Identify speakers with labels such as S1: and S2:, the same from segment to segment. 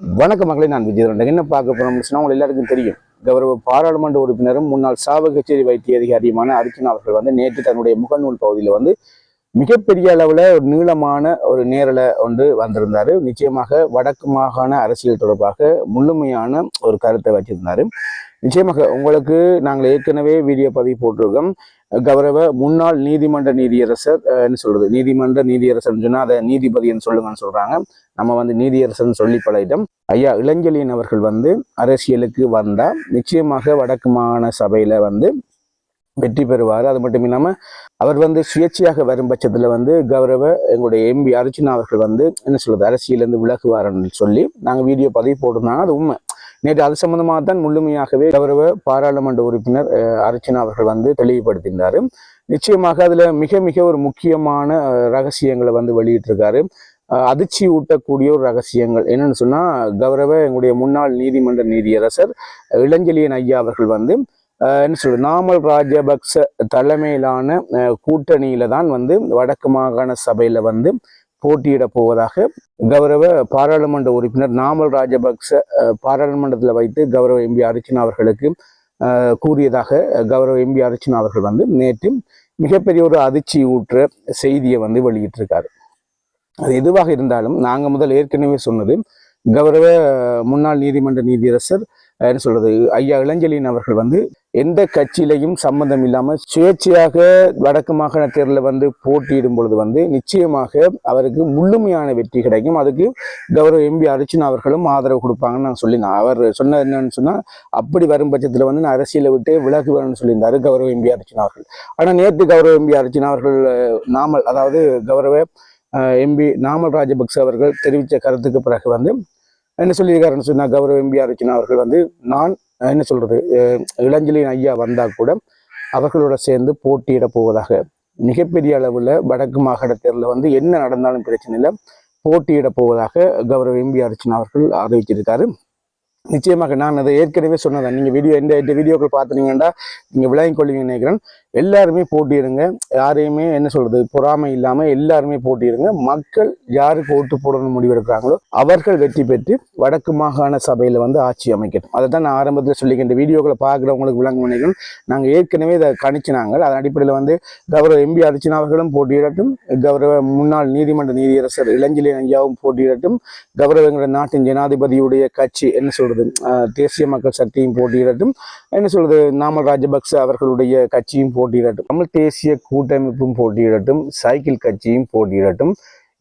S1: வணக்க மக்களை, நான் விஜயன். என்ன பார்க்க போறோம்னா, உங்களுக்கு எல்லாருக்கும் தெரியும், கௌரவ பாராளுமன்ற உறுப்பினரும் முன்னாள் சாவகச்சேரி வைத்திய அதிகாரியுமான அர்ச்சனா அவர்கள் வந்து நேற்று தன்னுடைய முகநூல் பகுதியில் வந்து மிகப்பெரிய அளவுல ஒரு நீளமான ஒரு நேரலை ஒன்று வந்திருந்தாரு. நிச்சயமாக வடக்கு மாகாண அரசியல் தொடர்பாக முழுமையான ஒரு கருத்தை வச்சிருந்தாரு. நிச்சயமாக உங்களுக்கு நாங்கள் ஏற்கனவே வீடியோ பதிவு போட்டிருக்கோம். கௌரவ முன்னாள் நீதிமன்ற நீதியரசர் என்ன சொல்றது, நீதிமன்ற நீதியரசர் சொன்னா அதை நீதிபதின்னு சொல்லுங்கன்னு சொல்றாங்க. நம்ம வந்து நீதியரசர்னு சொல்லி பழகிட்டோம். ஐயா இளஞ்செழியன் அவர்கள் வந்து அரசியலுக்கு வந்தா நிச்சயமாக வடக்கு மாகாண சபையில வந்து வெற்றி பெறுவார். அது மட்டும் இல்லாம அவர் வந்து சுயேட்சையாக வரும் பட்சத்துல வந்து கௌரவ எங்களுடைய எம்பி அர்ச்சனா அவர்கள் வந்து என்ன சொல்றது, அரசியலிருந்து விலகுவார்ன்னு சொல்லி நாங்கள் வீடியோ பதிவு போட்டிருந்தாங்க. அது உண்மை. நேற்று அது சம்பந்தமாக தான் முழுமையாகவே கௌரவ பாராளுமன்ற உறுப்பினர் அர்ச்சனா அவர்கள் வந்து தெளிவுபடுத்தியிருந்தாரு. நிச்சயமாக அதுல மிக மிக ஒரு முக்கியமான ரகசியங்களை வந்து வெளியிட்டிருக்காரு. அதிர்ச்சி ஊட்டக்கூடிய ஒரு ரகசியங்கள் என்னன்னு சொன்னா, கௌரவ எங்களுடைய முன்னாள் நீதிமன்ற நீதியரசர் இளஞ்செழியன் ஐயா அவர்கள் வந்து என்ன சொல்றது, நாமல் ராஜபக்ச தலைமையிலான கூட்டணியில தான் வந்து வடக்கு மாகாண சபையில வந்து போட்டியிட போவதாக கௌரவ பாராளுமன்ற உறுப்பினர் நாமல் ராஜபக்ச பாராளுமன்றத்தில் வைத்து கௌரவ எம்பி அர்ச்சனா அவர்களுக்கு கூறியதாக கௌரவ எம்பி அர்ச்சனா அவர்கள் வந்து நேற்று மிகப்பெரிய ஒரு அதிர்ச்சி ஊற்ற செய்தியை வந்து வெளியிட்டிருக்காரு. அது எதுவாக இருந்தாலும் நாங்கள் முதல் ஏற்கனவே சொன்னது, கௌரவ முன்னாள் நீதிமன்ற நீதியரசர் என்ன சொல்றது, ஐயா இளஞ்செழியன் அவர்கள் வந்து எந்த கட்சியிலையும் சம்பந்தம் இல்லாமல் சுயேட்சையாக வடக்கு மாகாண தேர்தலில் வந்து போட்டியிடும் பொழுது வந்து நிச்சயமாக அவருக்கு முழுமையான வெற்றி கிடைக்கும். அதுக்கு கௌரவ எம்பி அர்ச்சனா அவர்களும் ஆதரவு கொடுப்பாங்கன்னு நான் சொல்லியிருந்தேன். அவர் சொன்னது என்னன்னு சொன்னா, அப்படி வரும் பட்சத்தில் வந்து நான் அரசியலை விட்டு விலகுவேன்னு சொல்லியிருந்தாரு கௌரவ எம்பி அர்ச்சனா அவர்கள். ஆனால் நேற்று கௌரவ எம்பி அர்ச்சனா அவர்கள் நாமல், அதாவது கௌரவ எம்பி நாமல் ராஜபக்ச அவர்கள் தெரிவித்த கருத்துக்கு பிறகு வந்து என்ன சொல்லியிருக்காருன்னு சொன்னா, கௌரவ எம்பி அர்ச்சனா அவர்கள் வந்து நான் என்ன சொல்றது, இளஞ்செழியன் ஐயா வந்தா கூட அவர்களோட சேர்ந்து போட்டியிட போவதாக, மிகப்பெரிய அளவுல வடக்கு மாகாண தேர்தலில் வந்து என்ன நடந்தாலும் பிரச்சனை இல்லை, போட்டியிட போவதாக கௌரவ எம்பி அர்ச்சனா அவர்கள் அறிவிச்சிருக்காரு. நிச்சயமாக நான் அதை ஏற்கனவே சொன்னதான். நீங்க இந்த வீடியோக்கள் பார்த்துனீங்கன்னா நீங்க விளங்கிக் கொள்வீங்கன்னு நினைக்கிறேன். எல்லாருமே போட்டியிடுங்க. யாரையுமே என்ன சொல்றது, பொறாமை இல்லாம எல்லாருமே போட்டியிடுங்க. மக்கள் யாருக்கு ஓட்டு போடணும்னு முடிவெடுக்கிறாங்களோ அவர்கள் வெற்றி பெற்று வடக்கு மாகாண சபையில வந்து ஆட்சி அமைக்கட்டும். அதை தான் நான் ஆரம்பத்தில் சொல்லிக்கிறேன். இந்த வீடியோக்களை பார்க்குறவங்களுக்கு விளங்க நினைக்கிறேன். நாங்கள் ஏற்கனவே இதை கணிச்சினாங்க. அதன் அடிப்படையில் வந்து கௌரவ எம்பி அர்ச்சனா அவர்களும் போட்டியிடட்டும், கௌரவ முன்னாள் நீதிமன்ற நீதியரசர் இளஞ்செழியன் ஐயாவும் போட்டியிடட்டும், கௌரவ எங்களுடைய நாட்டின் ஜனாதிபதியுடைய கட்சி என்ன சொல்றது, தேசிய மக்கள் சக்தியும் போட்டியிடட்டும், என்ன சொல்றது, நாமல் ராஜபக்ச அவர்களுடைய கட்சியும் போட்டியிடட்டும், தமிழ் தேசிய கூட்டமைப்பும் போட்டியிடட்டும், சைக்கிள் கட்சியும் போட்டியிடட்டும்.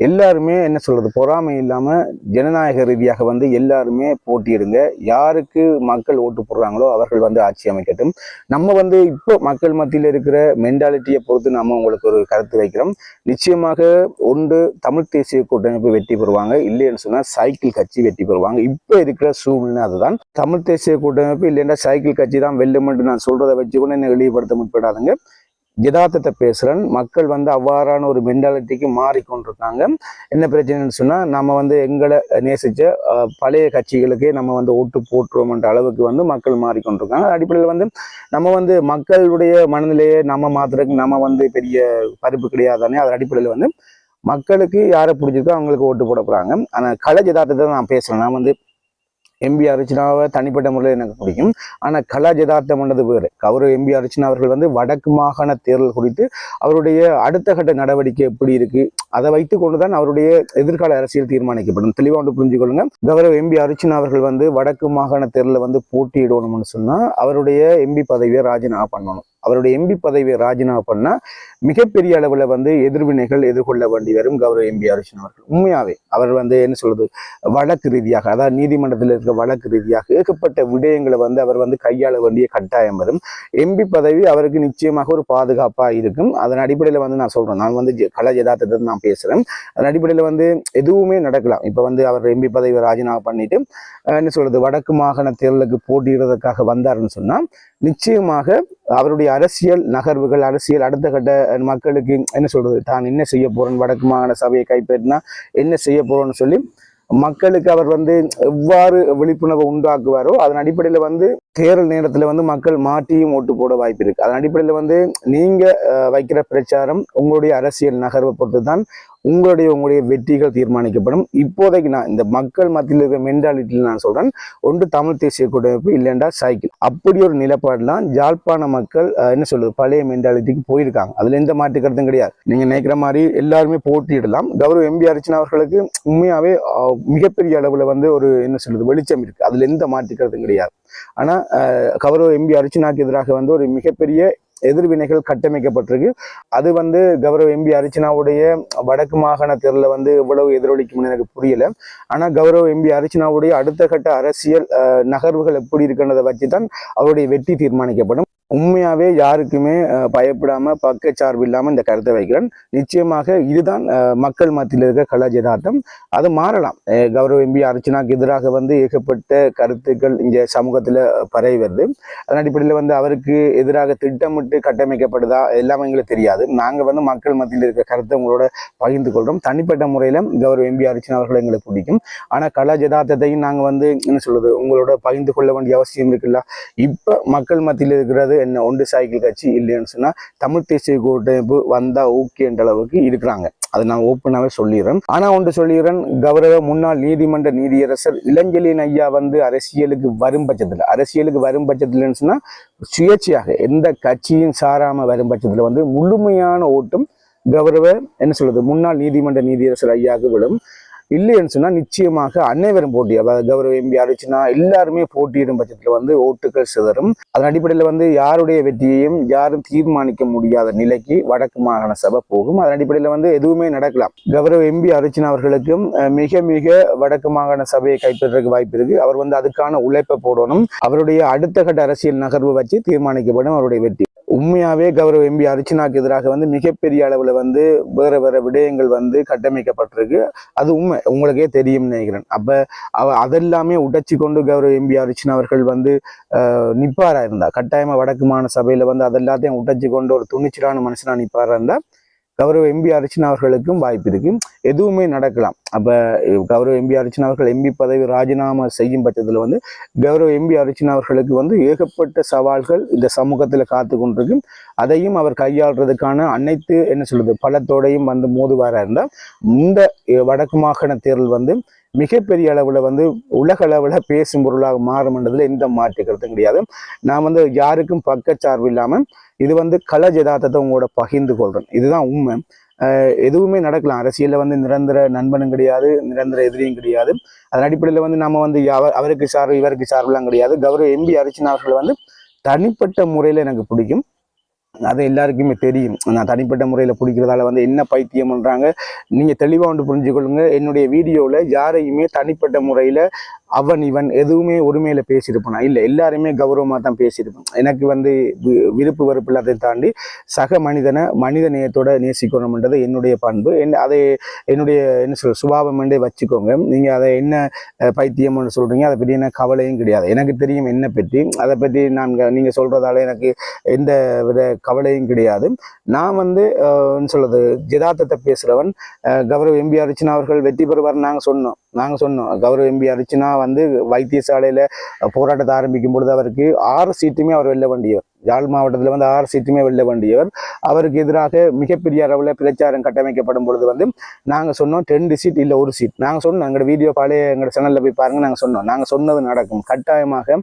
S1: எல்லாருமே என்ன சொல்றது, பொறாமை இல்லாம ஜனநாயக ரீதியாக வந்து எல்லாருமே போட்டியிடுங்க. யாருக்கு மக்கள் ஓட்டு போடுறாங்களோ அவர்கள் வந்து ஆட்சி அமைக்கட்டும். நம்ம வந்து இப்போ மக்கள் மத்தியில் இருக்கிற மென்டாலிட்டியை பொறுத்து நம்ம உங்களுக்கு ஒரு கருத்து வைக்கிறோம். நிச்சயமாக ஒன்று தமிழ் தேசிய கூட்டமைப்பு வெற்றி பெறுவாங்க, இல்லைன்னு சொன்னா சைக்கிள் கட்சி வெற்றி பெறுவாங்க. இப்போ இருக்கிற சூழ்நிலை அதுதான். தமிழ் தேசிய கூட்டமைப்பு இல்லைன்னா சைக்கிள் கட்சி தான் வெல்லும் என்று நான் சொல்றதை வச்சு கூட என்ன வெளிப்படுத்த முற்படாதுங்க. யதார்த்தத்தை பேசுறேன். மக்கள் வந்து அவ்வாறான ஒரு மென்டாலிட்டிக்கு மாறிக்கொண்டிருக்காங்க. என்ன பிரச்சனைன்னு சொன்னா, நம்ம வந்து எங்களை நேசிச்ச பழைய கட்சிகளுக்கே நம்ம வந்து ஓட்டு போட்டுருவோம்ன்ற அளவுக்கு வந்து மக்கள் மாறிக்கொண்டிருக்காங்க. அடிப்படையில் வந்து நம்ம வந்து மக்களுடைய மனநிலையை நம்ம மாத்துறதுக்கு நம்ம வந்து பெரிய பருப்பு கிடையாதானே. அதன் அடிப்படையில் வந்து மக்களுக்கு யாரை பிடிச்சிருக்கோ அவங்களுக்கு ஓட்டு போட போறாங்க. ஆனா கலை யதார்த்தத்தை நான் பேசுறேன். நான் வந்து எம்பி அர்ச்சனாவை தனிப்பட்ட முறையில் எனக்கு பிடிக்கும். ஆனால் கலா யதார்த்தம் பண்ணது வேறு. கௌரவ எம்பி அர்ச்சனா அவர்கள் வந்து வடக்கு மாகாண தேர்தல் குறித்து அவருடைய அடுத்த கட்ட நடவடிக்கை எப்படி இருக்கு, அதை வைத்துக் கொண்டுதான் அவருடைய எதிர்கால அரசியல் தீர்மானிக்கப்படும். தெளிவாக வந்து புரிஞ்சுக்கொள்ளுங்க. கௌரவ எம்பி அர்ச்சனா அவர்கள் வந்து வடக்கு மாகாண தேர்தலில் வந்து போட்டியிடணும்னு சொன்னா அவருடைய எம்பி பதவியை ராஜினாமா பண்ணணும். அவருடைய எம்பி பதவியை ராஜினாமா பண்ணா மிகப்பெரிய அளவுல வந்து எதிர்வினைகள் எதிர்கொள்ள வேண்டி வரும் கௌரவ எம்பி அர்ச்சனா அவர்கள். உண்மையாவே அவர் வந்து என்ன சொல்றது, வழக்கு ரீதியாக, அதாவது நீதிமன்றத்தில் இருக்கிற வழக்கு ரீதியாக ஏகப்பட்ட விடயங்களை வந்து அவர் வந்து கையாள வேண்டிய கட்டாயம் வரும். எம்பி பதவி அவருக்கு நிச்சயமாக ஒரு பாதுகாப்பா இருக்கும். அதன் அடிப்படையில வந்து நான் சொல்றேன், நான் வந்து கல யதார்த்தத்தை நான் பேசுறேன். அதன் அடிப்படையில வந்து எதுவுமே நடக்கலாம். இப்ப வந்து அவர் எம்பி பதவியை ராஜினாமா பண்ணிட்டு என்ன சொல்றது, வடக்கு மாகாண தேர்தலுக்கு போட்டியிடுறதுக்காக வந்தாருன்னு சொன்னா நிச்சயமாக அவருடைய அரசியல் நகர்வுகள், அரசியல் அடுத்த கட்ட மக்களுக்கு என்ன சொல்றது, தான் என்ன செய்ய போறேன், வடக்கு மாகாண சபையை கைப்பற்றினா என்ன செய்ய போறோம்னு சொல்லி மக்களுக்கு அவர் வந்து எவ்வாறு விழிப்புணர்வு உண்டாக்குவாரோ அதன் அடிப்படையில் வந்து தேர்தல் நேரத்தில் வந்து மக்கள் மாற்றியும் ஓட்டு போட வாய்ப்பு இருக்கு. அதன் அடிப்படையில் வந்து நீங்க வைக்கிற பிரச்சாரம் உங்களுடைய அரசியல் நகர்வை பொறுத்து தான் உங்களுடைய வெற்றிகள் தீர்மானிக்கப்படும். இப்போதைக்கு நான் இந்த மக்கள் மத்தியில் இருக்கிற மென்டாலிட்டியில் நான் சொல்றேன், ஒன்று தமிழ் தேசிய கூட்டமைப்பு இல்லைண்டா சைக்கிள், அப்படி ஒரு நிலப்பாடுலாம் ஜாழ்ப்பாண மக்கள் என்ன சொல்றது பழைய மென்டாலிட்டிக்கு போயிருக்காங்க. அதுல எந்த மாற்று கருத்தும் கிடையாது. நீங்க நினைக்கிற மாதிரி எல்லாருமே போட்டியிடலாம். கௌரவ எம்பி அர்ச்சனா அவர்களுக்கு உண்மையாவே மிகப்பெரிய அளவுல வந்து ஒரு என்ன சொல்றது வெளிச்சம் இருக்கு. அதுல எந்த மாற்று கருத்தும் கிடையாது. ஆனா கௌரவ எம்பி அர்ச்சனாக்கு எதிராக வந்து ஒரு மிகப்பெரிய எதிர்வினைகள் கட்டமைக்கப்பட்டிருக்கு. அது வந்து கௌரவ எம்பி அர்ச்சனாவுடைய வடக்கு மாகாண தேர்தலில் வந்து எவ்வளவு எதிரொலிக்கும்னு எனக்கு புரியல. ஆனா கௌரவ எம்பி அர்ச்சனாவுடைய அடுத்த கட்ட அரசியல் நகர்வுகள் எப்படி இருக்குன்றதை வச்சுதான் அவருடைய வெற்றி தீர்மானிக்கப்படும். உண்மையாவே யாருக்குமே பயப்படாம பக்கச்சார்பு இல்லாம இந்த கருத்தை வைக்கிறேன். நிச்சயமாக இதுதான் மக்கள் மத்தியில் இருக்க கலாச்சாரம். அது மாறலாம். கௌரவ எம்பி அர்ச்சனாக்கு எதிராக வந்து ஏகப்பட்ட கருத்துக்கள் இந்த சமூகத்துல பரவி வருது. அதன் அடிப்படையில் வந்து அவருக்கு எதிராக திட்டமிட்டு கட்டமைக்கப்படுதா எல்லாமே எங்களுக்கு தெரியாது. நாங்க வந்து மக்கள் மத்தியில் இருக்க கருத்தை உங்களோட பகிர்ந்து கொள்றோம். தனிப்பட்ட முறையில கௌரவ எம்பி அர்ச்சனா அவர்கள் எங்களுக்கு பிடிக்கும். ஆனா கலாச்சாரத்தையும் நாங்க வந்து என்ன சொல்றது உங்களோட பகிர்ந்து கொள்ள வேண்டிய அவசியம் இருக்குல்ல. இப்ப மக்கள் மத்தியில் இருக்கிறது என்ன ஒன்று சைக்கிள் கட்சி இல்லைன்னு சொன்னா தமிழ் தேசிய கூட்டமைப்பு வந்தா ஓகே என்ற அளவுக்கு இருக்கிறாங்க. அதை நான் ஓப்பனாவே சொல்லிடுறேன். ஆனா ஒன்று சொல்லிடுறேன், கௌரவ முன்னாள் நீதிமன்ற நீதியரசர் இளஞ்செழியன் ஐயா வந்து அரசியலுக்கு வரும் பட்சத்துலன்னு சொன்னா சுயேட்சையாக எந்த கட்சியும் சாராம வரும் பட்சத்துல வந்து முழுமையான ஓட்டும் கௌரவ என்ன சொல்றது முன்னாள் நீதிமன்ற நீதியரசர் ஐயாவுக்கு விடும். இல்லைன்னு சொன்னா நிச்சயமாக அனைவரும் போட்டி, அதாவது கௌரவ எம்பி அர்ச்சனா எல்லாருமே போட்டியிடும் பட்சத்துல வந்து ஓட்டுகள் சிதறும். அதன் அடிப்படையில் வந்து யாருடைய வெற்றியையும் யாரும் தீர்மானிக்க முடியாத நிலைக்கு வடக்கு மாகாண சபை போகும். அதன் அடிப்படையில் வந்து எதுவுமே நடக்கலாம். கௌரவ எம்பி அர்ச்சனா அவர்களுக்கும் மிக மிக வடக்கு மாகாண சபையை கைப்பற்றதுக்கு வாய்ப்பு இருக்கு. அவர் வந்து அதுக்கான உழைப்பை போடணும். அவருடைய அடுத்த கட்ட அரசியல் நகர்வு வச்சு தீர்மானிக்கப்படும் அவருடைய வெற்றி. உண்மையாவே கௌரவ எம்பி அர்ச்சனாக்கு எதிராக வந்து மிகப்பெரிய அளவுல வந்து வேற விடயங்கள் வந்து கட்டமைக்கப்பட்டிருக்கு. அது உண்மை, உங்களுக்கே தெரியும் நினைக்கிறேன். அப்ப அதெல்லாமே உடைச்சி கொண்டு கௌரவ எம்பி அர்ச்சனா அவர்கள் வந்து நிப்பாரா இருந்தா கட்டாயமா வடக்கு மாகாண சபையில வந்து அதெல்லாத்தையும் உடைச்சி கொண்டு ஒரு துணிச்சலான மனுஷனா நிப்பாரா இருந்தா கௌரவ எம்பி அர்ச்சனா அவர்களுக்கும் வாய்ப்பு இருக்கு. எதுவுமே நடக்கலாம். அப்ப கௌரவ எம்பி அர்ச்சனா அவர்கள் எம்பி பதவி ராஜினாமா செய்யும் பட்சத்துல வந்து கௌரவ எம்பி அர்ச்சனா அவர்களுக்கு வந்து ஏகப்பட்ட சவால்கள் இந்த சமூகத்துல காத்து கொண்டிருக்கு. அதையும் அவர் கையாளுறதுக்கான அனைத்து என்ன சொல்றது பலத்தோடையும் வந்து மோதுவாரா இருந்தா இந்த வடக்கு மாகாண தேர்தல் வந்து மிகப்பெரிய அளவுல வந்து உலக அளவுல பேசும் பொருளாக மாறும்ன்றதுல எந்த மாற்று கருத்தும் கிடையாது. நான் வந்து யாருக்கும் பக்கச்சார்பு இல்லாம இது வந்து கல ஜதார்த்தத்தை உங்களோட பகிர்ந்து கொள்றேன். இதுதான் உண்மை. எதுவுமே நடக்கலாம். அரசியல்ல வந்து நிரந்தர நண்பனும் கிடையாது, நிரந்தர எதிரியும் கிடையாது. அதன் அடிப்படையில வந்து நம்ம வந்து அவருக்கு சார்பு இவருக்கு சார்புலாம் கிடையாது. கௌரவ எம்பி அர்ச்சனா அவர்கள் வந்து தனிப்பட்ட முறையில எனக்கு பிடிக்கும். அது எல்லாருக்குமே தெரியும். நான் தனிப்பட்ட முறையில பிடிக்கிறதால வந்து என்ன பைத்தியம் பண்றாங்க நீங்க தெளிவா ஒன்று புரிஞ்சுக்கொள்ளுங்க. என்னுடைய வீடியோல யாரையுமே தனிப்பட்ட முறையில அவன் இவன் எதுவுமே ஒருமையில பேசியிருப்பானா இல்லை, எல்லாருமே கௌரவமா தான் பேசியிருப்பேன். எனக்கு வந்து விருப்பு வெறுப்பு எல்லாத்தை தாண்டி சக மனித நேயத்தோட நேசிக்கணும்ன்றது என்னுடைய பண்பு. அதை என்னுடைய என்ன சொல்ற சுபாவம் என்றே வச்சுக்கோங்க. நீங்க அதை என்ன பைத்தியம்னு சொல்றீங்க, அதை பற்றி என்ன கவலையும் கிடையாது. எனக்கு தெரியும் என்ன பற்றி, அதை பற்றி நீங்க சொல்றதால எனக்கு எந்த வித கவலையும் கிடையாது. நான் வந்து சொல்றது யதார்த்தத்தை பேசுறவன். கௌரவ எம்பி அர்ச்சனா அவர்கள் வெற்றி பெறுவார் நாங்க சொன்னோம். கௌரவ எம்பி அர்ச்சனா வந்து வைத்தியசாலையில போராட்டத்தை ஆரம்பிக்கும் பொழுது அவருக்கு 6 சீட்டுமே அவர் வெல்ல வேண்டியவர். யாழ் மாவட்டத்தில் வந்து 6 சீட்டுமே வெல்ல வேண்டியவர். அவருக்கு எதிராக மிகப்பெரிய அளவில் பிரச்சாரம் கட்டமைக்கப்படும் பொழுது வந்து நாங்கள் சொன்னோம் 2 சீட் இல்லை 1 சீட். நாங்கள் சொன்னோம் எங்களோட வீடியோ பழைய எங்களோட சேனலில் போய் பாருங்க. நாங்கள் சொன்னது நடக்கும். கட்டாயமாக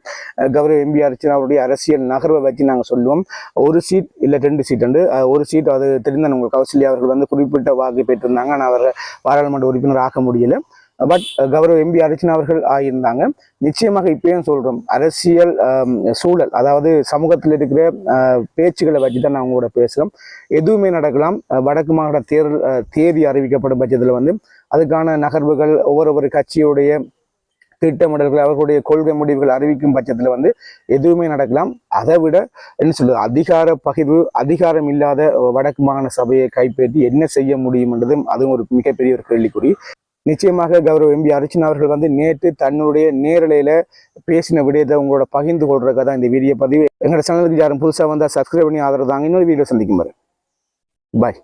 S1: கௌரவ எம்பி அர்ச்சனாவுடைய அரசியல் நகர்வை வச்சு நாங்கள் சொல்லுவோம் 1 சீட் இல்லை 2 சீட் உண்டு. 1 சீட் அது தெரிந்த உங்கள் கௌசல்யா அவர்கள் வந்து குறிப்பிட்ட வாக்கு பெற்றிருந்தாங்க. ஆனால் அவர் பாராளுமன்ற உறுப்பினர் ஆக்க முடியல. பட் கௌரவ எம்பி அர்ச்சனா அவர்கள் ஆகியிருந்தாங்க. நிச்சயமாக இப்பயும் சொல்றோம், அரசியல் சூழல் அதாவது சமூகத்தில் இருக்கிற பேச்சுக்களை வச்சுதான் நான் உங்களோட பேசுகிறோம். எதுவுமே நடக்கலாம். வடக்கு மாகாண தேதி அறிவிக்கப்படும் பட்சத்தில் வந்து அதுக்கான நகர்வுகள் ஒவ்வொரு கட்சியுடைய திட்டமிடல்கள் அவர்களுடைய கொள்கை முடிவுகள் அறிவிக்கும் பட்சத்தில் வந்து எதுவுமே நடக்கலாம். அதை விட என்ன சொல்றது அதிகார பகிர்வு, அதிகாரம் இல்லாத வடக்கு மாகாண சபையை கைப்பற்றி என்ன செய்ய முடியும் என்றதும் அதுவும் ஒரு மிகப்பெரிய ஒரு கேள்விக்குறி. நிச்சயமாக கௌரவ எம்பி அர்ச்சனா அவர்கள் வந்து நேற்று தன்னுடைய நேரலையில பேசின விடயத்தை உங்களோட பகிர்ந்து கொள்றதுக்காக தான் இந்த வீடியோ பதிவு. எங்களோட சேனலுக்கு யாரும் புதுசாக வந்தால் சப்ஸ்கிரைப் பண்ணி ஆதரவு தாங்க. இன்னொரு வீடியோ சந்திக்கும் பாரு. பாய்.